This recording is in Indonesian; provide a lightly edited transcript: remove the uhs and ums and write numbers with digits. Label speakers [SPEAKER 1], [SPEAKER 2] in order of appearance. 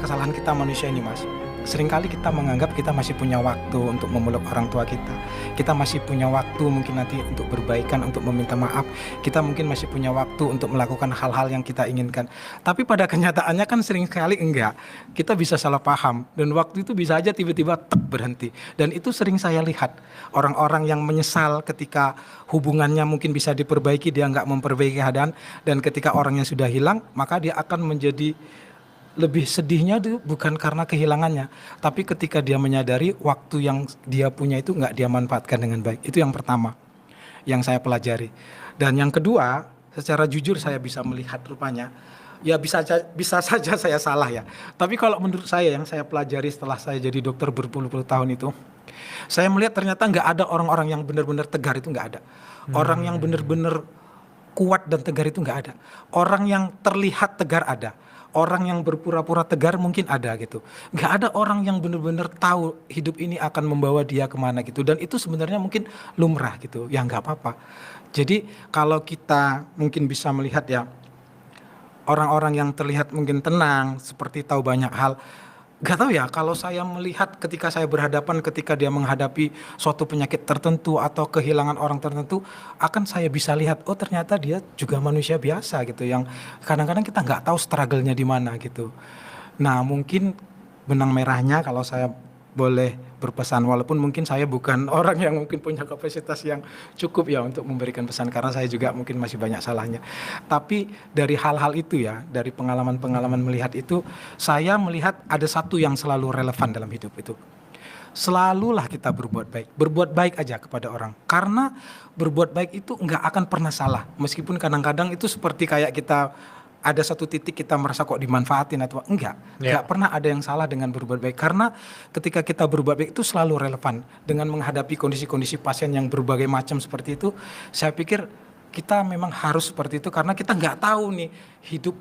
[SPEAKER 1] kesalahan kita manusia ini, Mas. Seringkali kita menganggap kita masih punya waktu untuk memeluk orang tua kita. Kita masih punya waktu mungkin nanti untuk berbaikan, untuk meminta maaf. Kita mungkin masih punya waktu untuk melakukan hal-hal yang kita inginkan. Tapi pada kenyataannya kan seringkali enggak. Kita bisa salah paham dan waktu itu bisa aja tiba-tiba tek berhenti. Dan itu sering saya lihat orang-orang yang menyesal ketika hubungannya mungkin bisa diperbaiki, dia nggak memperbaiki keadaan, dan ketika orangnya sudah hilang, maka dia akan menjadi lebih sedihnya itu bukan karena kehilangannya, tapi ketika dia menyadari waktu yang dia punya itu nggak dia manfaatkan dengan baik. Itu yang pertama yang saya pelajari. Dan yang kedua, secara jujur saya bisa melihat rupanya, ya bisa saja saya salah ya. Tapi kalau menurut saya yang saya pelajari setelah saya jadi dokter berpuluh-puluh tahun itu, saya melihat ternyata nggak ada orang-orang yang benar-benar tegar, itu nggak ada. Orang yang benar-benar kuat dan tegar itu nggak ada. Orang yang terlihat tegar ada. Orang yang berpura-pura tegar mungkin ada gitu. Nggak ada orang yang benar-benar tahu hidup ini akan membawa dia kemana gitu. Dan itu sebenarnya mungkin lumrah gitu. Ya nggak apa-apa. Jadi kalau kita mungkin bisa melihat ya, orang-orang yang terlihat mungkin tenang, seperti tahu banyak hal. Gak tahu ya, kalau saya melihat ketika saya berhadapan, ketika dia menghadapi suatu penyakit tertentu atau kehilangan orang tertentu, akan saya bisa lihat, oh ternyata dia juga manusia biasa gitu, yang kadang-kadang kita nggak tahu struggle-nya di mana gitu. Nah mungkin benang merahnya kalau saya boleh berpesan, walaupun mungkin saya bukan orang yang mungkin punya kapasitas yang cukup ya untuk memberikan pesan, karena saya juga mungkin masih banyak salahnya. Tapi dari hal-hal itu ya, dari pengalaman-pengalaman melihat itu, saya melihat ada satu yang selalu relevan dalam hidup itu. Selalulah kita berbuat baik aja kepada orang. Karena berbuat baik itu nggak akan pernah salah. Meskipun kadang-kadang itu seperti kayak kita ada satu titik kita merasa kok dimanfaatin atau nggak pernah ada yang salah dengan berbuat baik, karena ketika kita berbuat baik itu selalu relevan dengan menghadapi kondisi-kondisi pasien yang berbagai macam seperti itu. Saya pikir kita memang harus seperti itu karena kita nggak tahu nih hidup